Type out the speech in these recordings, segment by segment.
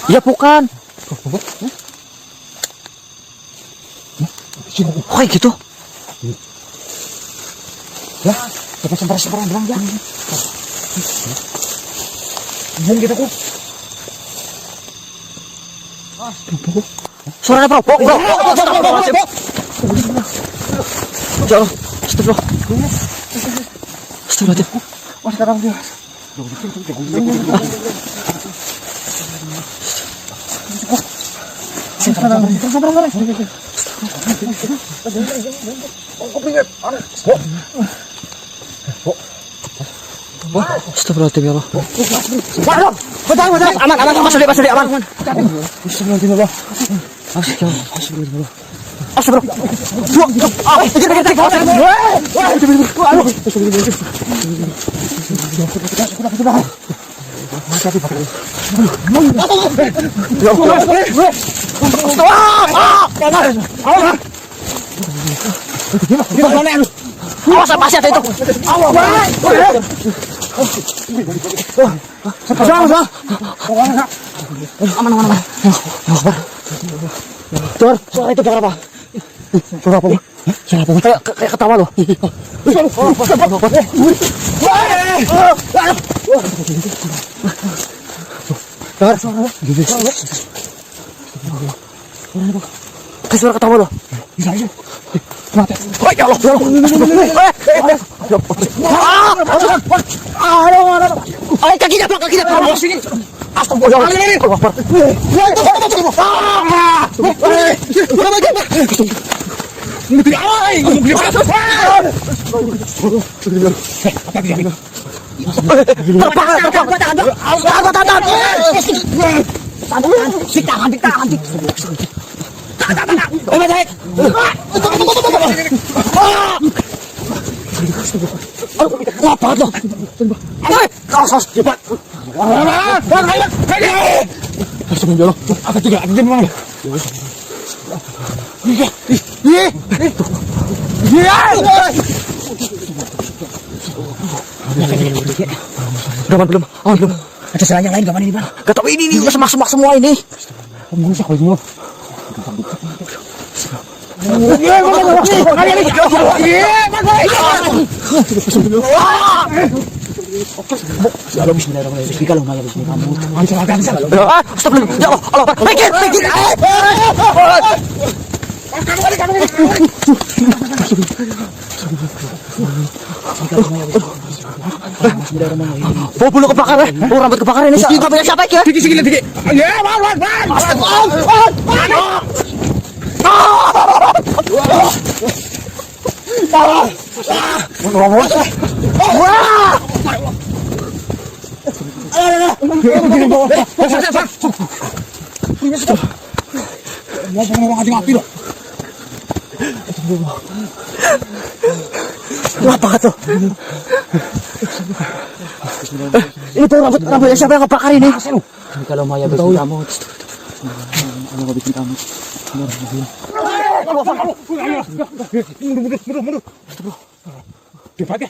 Ya bukan. Kok kayak gitu? Ya, kita sembarang bilang ya. Bung kita kok. Suaranya bro. Ya Allah, astagfirullah. Astagfirullahaladzim. Wah sekarang dia. Sabar. Astagfirullahaladzim ya Allah. Betul. Aman. Mas Uli aman. Astagfirullahaladzim ya Allah. Astagfirullahaladzim. Awas pasti ada itu. Aman. Dengar suara itu dengar apa? Suara apa? Suara apa? Kayak ketawa loh. Dengar suara. Kayak suara ketawa loh. Ya Allah. Kakinya. Aman belum? Ada jalan yang lain gak ini, Bang? Gak tau ini semak semua ini. Oh, bulu kebakar ya? Oh, rambut kebakar ini. Rambutnya siapa ya? Diki. Ya, Apa tuh? Ini tuh rambutnya siapa yang kebakar ini? kalau Maya bikin kamu, kalau bikin kamu. Mundur. Debat ya.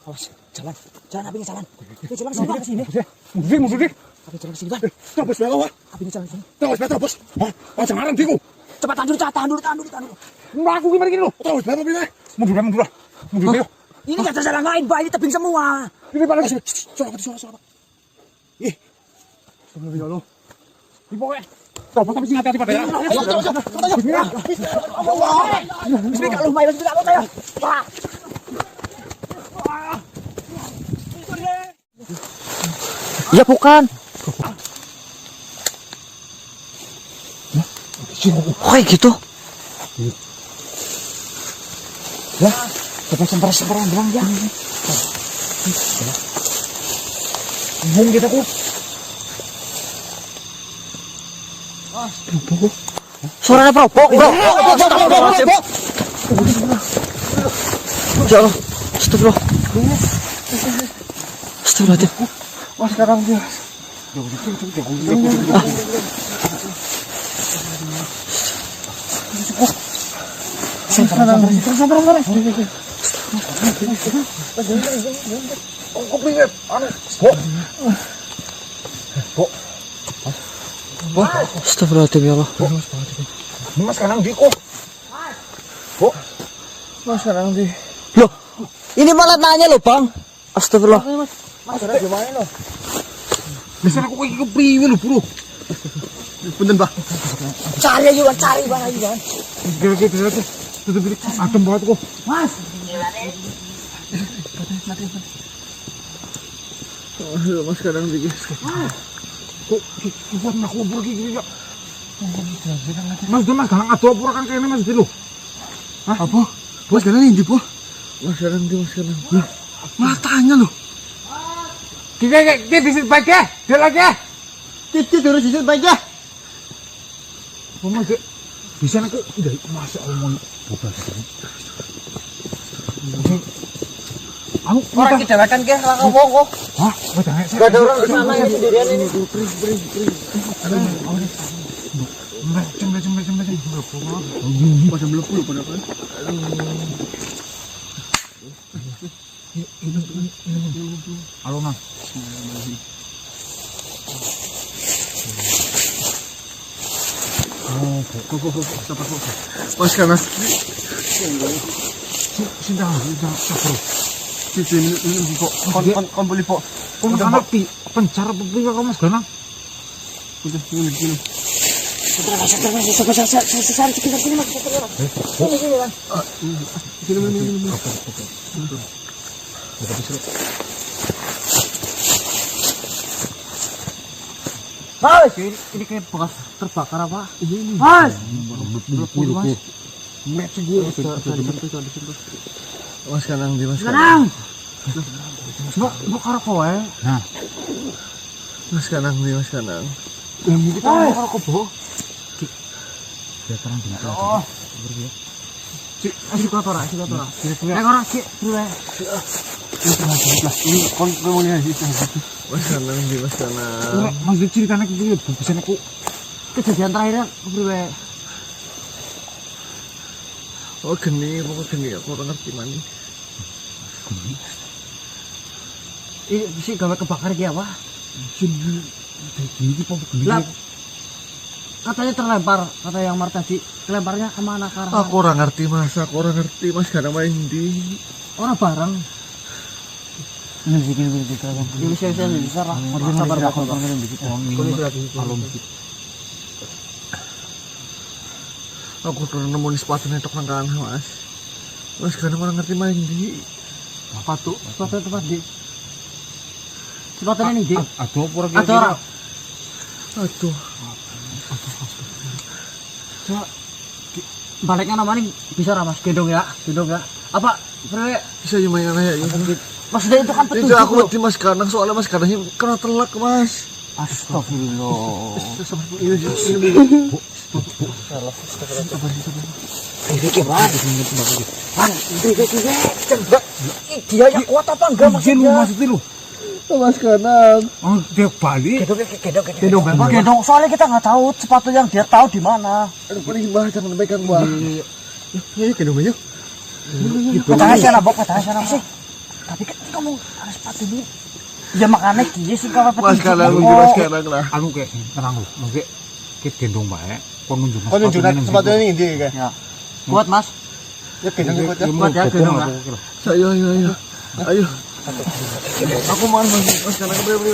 Awas, jalan apinya jalan. Jalan sini. Mundur. Api jalan sini, Bang. Terus belok. Apinya jalan sini. Terus. Oh, jangan diku. Cepat tahan dulu. Aku gimana gini lo? Terus belok ini. Mundur. Ini enggak ada jalan lain, Pak. Ini tebing semua. Ini balik sini. Suara. Ih. Ya Allah. Di pokoknya. Coba tapi hati-hati pada ya. Ini kalau main lagi apa ya? Ya bukan. Kayak gitu. Ya, kita sembarang bilang ya. Bung kita kok. Suaranya bro. Ya Allah, astagfirullahaladzim. Wah sekarang dia. Sabar. Kok priwe? Anu, Bo. Astagfirullahaladzim ya Allah. Mas kanang di kok. Bo. Mas sekarang di. Loh, ini malah nanya loh bang. Astagfirullah. Mas sekarang gimana loh? Biasanya aku kayak kepriwe lho, Bro. Punten, Pak. Cari aja bang, cari bang aja bang. Oke. Tutup bilik. Adem banget kok. Mas. Mas sekarang di. Kok buat nak kubur gini ya? Mas kanang ado apa kan kene Mas lho. Hah? Apa? Bos kanang ndi, Po? Mas sekarang di. Matanya lho. Kita di situ baik ya. Dia lagi ya. Titik terus di situ baik ya. Mama ke bisa nak udah masuk omong bukan. Orang kita makan ke lah ngomong kok. Hah? Gak ada orang di sana ya sendirian ini. Pada belum pada kan. Alona. Mas sekarang. Sinta, bro. Ini kok kon boleh po. Kok anak pencara berbeda kamu sekarang? Udah ini. Mas, ini kayak bekas terbakar apa? Mas. Mas sekarang di mas. Sekarang. Bakar kowe. Nah, Mas sekarang di mas sekarang. kita bakar kok, Bo. Biar terang dingin. Oh. Cik, Asyik kotor. kira-kira. Orang cik, priwe. Ini kon mau lihat sih. Mas sekarang di mas sekarang. Mas ceritanya gitu bisa aku. Kejadian terakhir priwe. Oh geni, pokok geni aku ora ngerti mani. Ini bisa gawe kebakar iki apa? Gini kok gini. Lah. Katanya terlempar, kata yang Mar tadi. Kelemparnya kemana karena? Aku ora ngerti mas, sekarang main di. Orang bareng. Ini bisa Ya bisa lah. Sabar bakal. Aku tuh nemu sepatu netok nang kana mas. Mas sekarang ora ngerti main di. apa tuh? Sepatu tempat di. Sepatu ini di. Aduh, pura Ada orang. Aduh. Coba baliknya namanya bisa lah mas, gendong ya. Apa? Priwe. Bisa aja main ya. Maksudnya itu kan petunjuk. Tidak aku loh. mati mas sekarang soalnya mas sekarang kena telak mas. Astagfirullah. Dia yang kuat apa enggak maksudnya? lu. Mas sekarang. Oh, dia balik. Gendong. Soalnya kita nggak tahu sepatu yang dia tahu di mana. Aduh paling bah jangan pegang bah. Ya kedua aja. Katanya sana bok, katanya sana sih. Tapi kan kamu harus sepatu ini. Ya makanya dia sih kalau Mas sekarang lah. Anu kayak tenang lu. Mungkin kita gendong bae. Kon nunjuk sepatu ini dia kayak. Ya. Kuat mas. Ya gendong kuat ya. Kuat ya gendong lah. Ayo. Aku mau mas sekarang beli.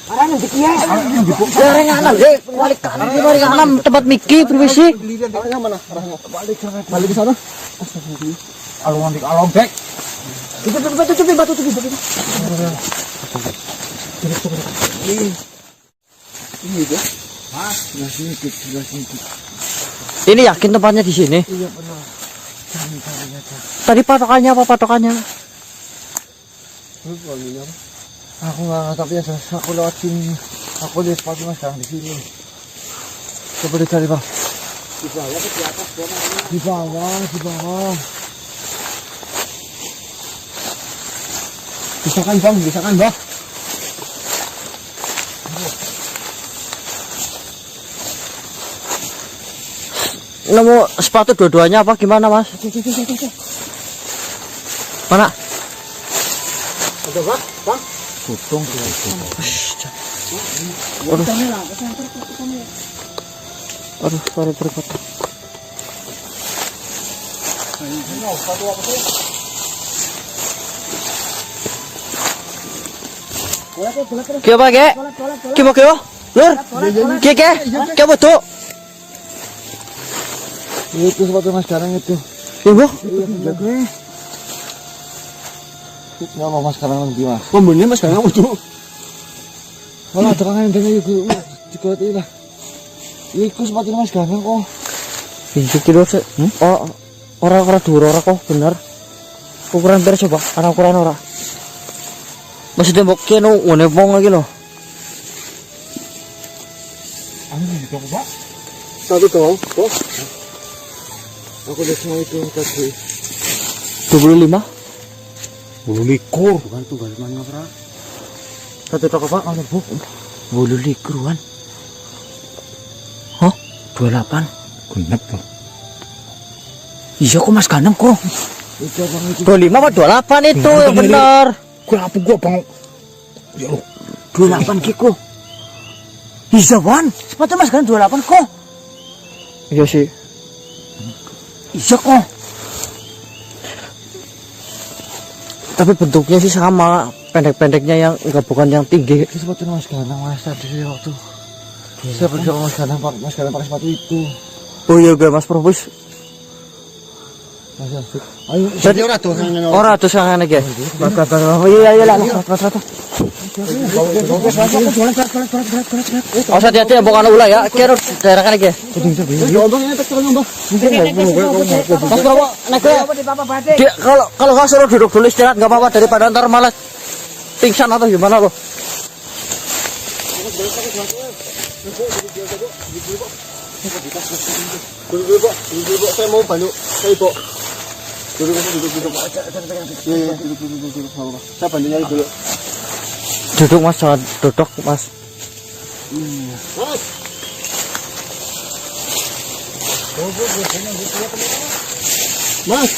Arahnya di kia. Arahnya kanan. Balik kanan tempat Miki permisi. Arahnya mana? Balik ke sana. Along back. Itu batu. Ini dia. Ini yakin tempatnya di sini? Iya benar. Tadi patokannya apa patokannya? Aku nggak tapi ya aku lewat sini. Aku lihat sepatu mas sekarang di sini. Coba dicari bang. Di bawah ke di atas Di bawah. Bisa kan bang? Nemu sepatu dua-duanya apa gimana mas? Mana? Ada Bang? Bang? Putong. Aduh, sorry terpotong. Kaya apa ke? Kaya mau kaya? Lur? Kaya? Kaya betul? Itu sepatu Mas Garang itu. Ibu? Nggak mau Mas Garang lagi Mas. Pembelinya Mas Garang itu. Malah terangan dengan itu juga itu lah. Iku sepatu Mas Garang kok. Itu kilo sih. Oh, orang-orang dua orang kok bener. Ukuran beres coba, ada ukuran orang. Maksudnya mau keno, wane pong lagi loh. Anu itu Bang? Satu dong, kok. Aku lihat semua itu tadi. 25? Bulu likur bukan tuh galimannya Bra. Satu toko Pak, mana Bu? Bulu likuran. Hah? 28? Genep tuh. Iya kok Mas Ganang kok. Itu Bang itu. 25 apa 28 itu yang benar. Kenapa gua Bang? Ya lu. 28 kiko. Iya Wan, sepatu Mas Ganang 28 kok. Iya sih. Iya kok. Tapi bentuknya sih sama, pendek-pendeknya yang enggak bukan yang tinggi. Itu sepatu Mas Garang Mas tadi waktu. Saya pergi sama Mas Garang pakai sepatu itu. Oh iya gue Mas Propus. Mas Asik. Ayo. Jadi ora tuh sangan iki. Oh iya iya lah. Oh hati-hati ya bukan ulah ya. Kira daerah kan iki. Mas bawa naik dia kalau nggak suruh duduk dulu istirahat nggak apa-apa daripada ntar malah pingsan atau gimana loh. Duduk, saya mau banyak. Saya Pak. Duduk. Iya, duduk. Saya bantu nyari dulu. Duduk Mas, jangan duduk Mas. Mas,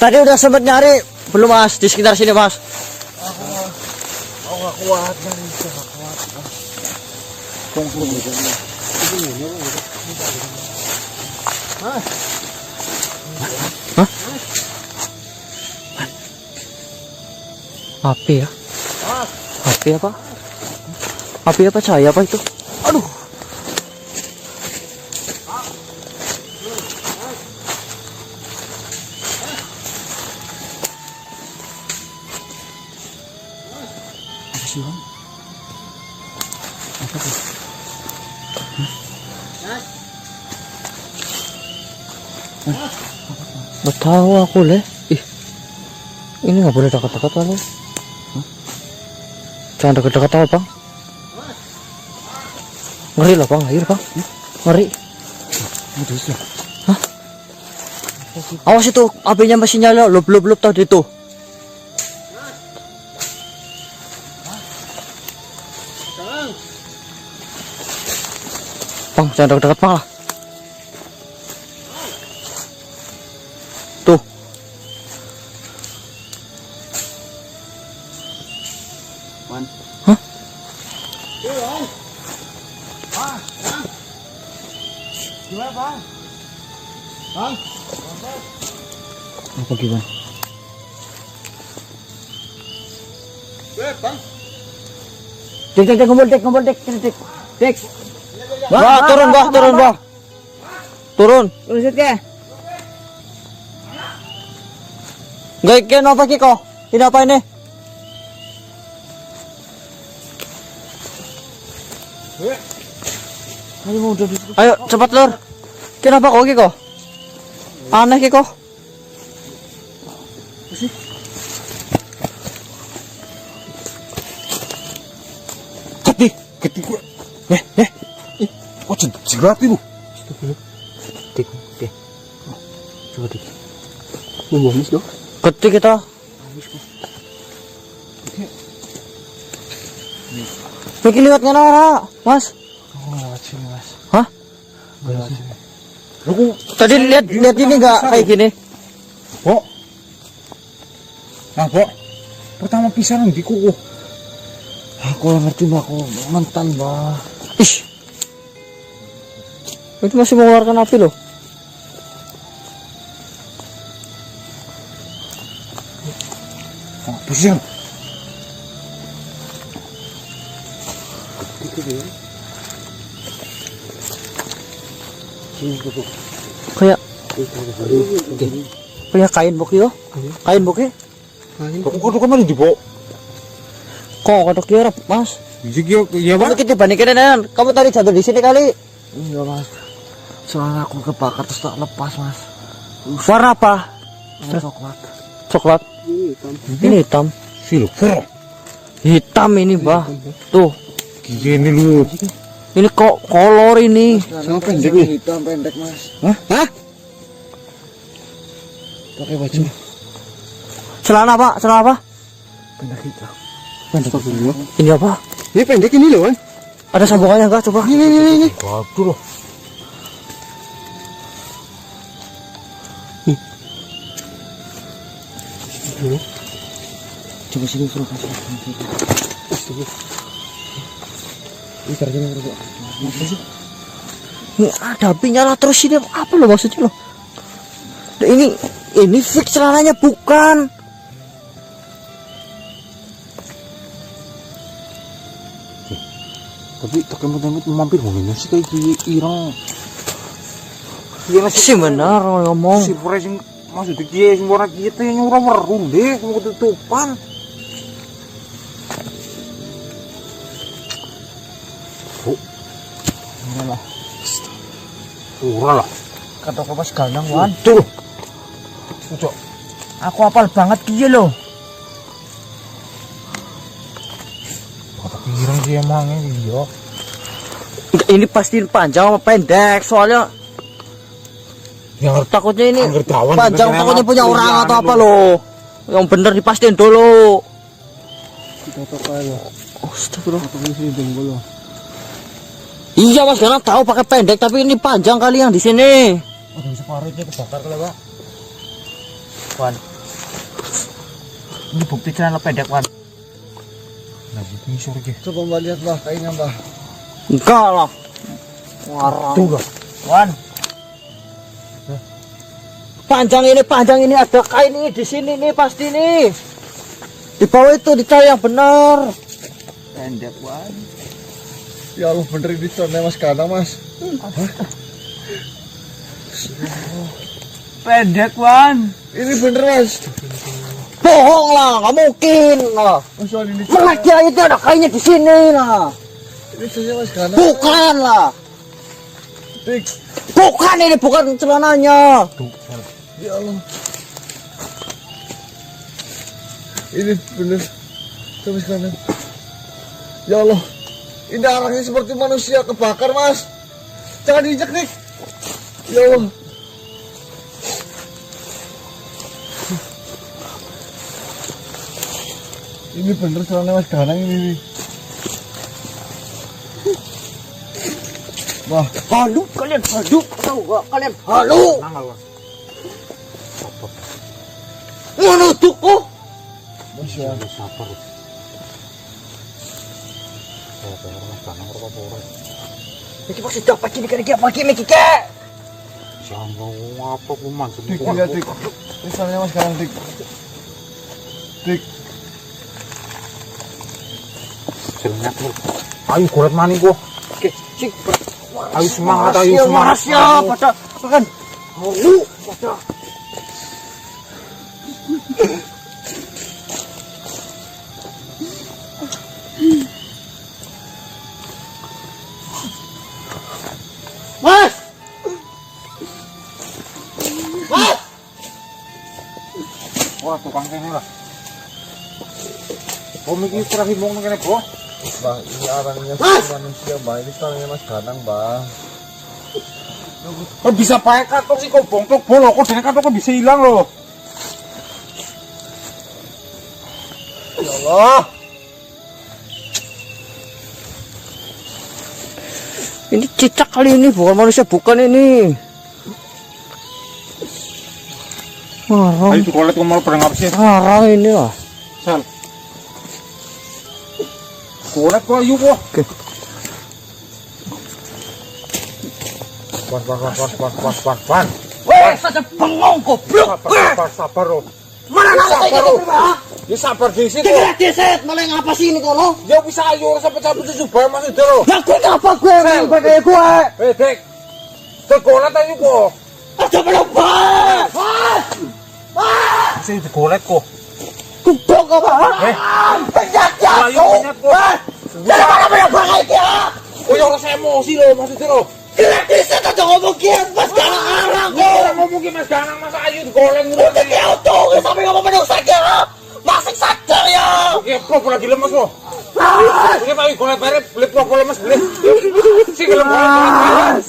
Tadi udah sempet nyari belum Mas di sekitar sini Mas? aku nggak kuat nih, saya nggak kuat. Hah? Api ya? Api apa? Api apa cahaya apa itu? Aduh. Apa sih Bang? Apa tuh? Nggak tahu aku leh. Ih, ini nggak boleh dekat-dekat kali. Jangan dekat-dekat tahu Bang. Ngeri lah Bang, air Bang. Ngeri. Hah? Awas itu, apinya masih nyala, lup tadi tuh. Bang, jangan dekat-dekat Bang lah. Tuh. Hah? Gimana Bang? Bang? Apa gimana? Bang? Dek, ngumpul dek. Wah, turun. Turun. Urusut ke? Nggak ikan apa kiko? Ini apa ini? Ayo cepat lur. Kenapa kok kiko? Aneh kiko. Gede gua. Oh, jerat itu. Dik. Coba dik. Nunggu dong. Ketik kita. Mungkin liwatnya Nara, Mas. Aku lewat sini Mas. Hah? Lewat sini. Aku Tadi lihat ini nggak kayak gini? Pok. Nah, Pok. Pertama pisan di kuku. Aku ngerti mbak, aku mental mbak. Ish. Itu masih mengeluarkan api loh. Oh, pisan. Kayak kain bok yo. Kain bok ya. Kok kemana di bawah? Kok kodok kira mas? Iya Kamu bang. kita bandingkan dengan kamu tadi jatuh di sini kali. Iya mas. Soalnya aku kebakar terus tak lepas mas. Warna apa? Coklat. Coklat. Ini hitam. Silver. Hitam ini bah. Tuh. Gini lu. Ini kok kolor ini. Sama pendek nih. Hitam pendek mas. Hah? Pakai baju. Celana pak? Celana apa? Pendek hitam. Ini apa? Ini pendek ini loh kan? Ada sambungannya enggak? Coba. Ini. Waduh loh. Coba sini suruh kasih. Ini terjadi bro. Ini ada api nyala terus ini apa loh maksudnya loh? Ini fix celananya bukan. Tapi takut-takut mampir ngomongnya sih kayak ireng. Si benar ngomong. Si sing maksudnya dia sing warna kita yang nyurah merung deh, mau ketutupan. Oh, murah lah. Kata kapas ganang wan. Tuh, cocok. Aku hafal banget kia loh. Kata ireng sih emangnya iya. Ini pasti panjang apa pendek soalnya. Yang Takutnya ini Angger dawan, panjang angger takutnya enak, punya iya, orang atau anu apa loh. loh. Yang bener dipastiin dulu. Kita pakai loh. Astagfirullah. Atau ini dengkul loh. Iya mas karena tahu pakai pendek tapi ini panjang kali yang di sini. Udah separuhnya kebakar kali pak. Wan. Ini bukti celana pendek wan. Nah, ini sore ke. Coba mbak lihat mbak kainnya mbak. Enggak lah. Warang. Tuh lah. Wan. Panjang ini ada kain ini di sini nih pasti nih. Di bawah itu dicari yang benar. Pendek wan. Ya Allah bener ini celana mas kadang mas. Pendek wan. Ini bener mas. Bohong lah, nggak mungkin lah. Soal ini Mana kira itu ada kainnya di sini lah. ini celana mas kadang. Bukan lah. Dik. Bukan ini bukan celananya. Ya Allah. Ini bener. Coba sekarang. Ya Allah. Ini arahnya seperti manusia kebakar mas. Jangan diinjak nih. Ya Allah. Ini bener celana mas kadang ini. Wah. Halu kalian halu, tahu nggak kalian halu. Nanggal pak. Menutup oh. Masya Allah. Sabar. Ini pasti dapat ini kan pagi nih kike. Jangan mau apa kuman Dik, lihat dik. Ini celana mas kadang dik. Dik. Selingat lu. Ayo kuret maning gua. Oke, sing. Ayo semangat, ayo semangat. Ya, pada kan. Halu pada. Mas! Mas! Wah, tukang kene lah. Oh, mikir kurang himbong kene, Bro. Bah, ini arahnya seperti manusia, bah. Ini celananya mas kadang, bah. Kok bisa pakai kartu sih kok bongkok bolok kok dengan kartu kok bisa hilang loh. Ya Allah. Ini cicak kali ini bukan manusia bukan ini. Ayo Ngarang, tuh kolet kok malah pada ngapa sih? ngarang ini lah. Sal. Golek kok yuk kok. Oke. Pan. Weh, saja bengong goblok. Sabar lo. Mana nang saya Sabar, Pak? Ya sabar dhisik Kira kok. deset malah ngapa sih ini kono? Ya bisa ayo sampai cabut coba Mas itu lo. Ya gue ngapa gue yang pakai gue? Dek. Segolek ayo kok. Aja belum Pak. Sing digolek kok. Goblok apa? Penyat ya. Ayo penyat kok. Jangan mana pakai dia. Oh ya rasa emosi lo Mas itu lo. Kira deset aja ngomong kian pas garang-garang kok. Orang ngomong ki Mas Ganang masa ayo digolek ngono. Udah dia untung sampai ngomong menung saja. Masih sadar ya. Oke, kok lagi lemes lo. Oke, Pak, golek bare, beli pokok lemes beli. Si gelem golek.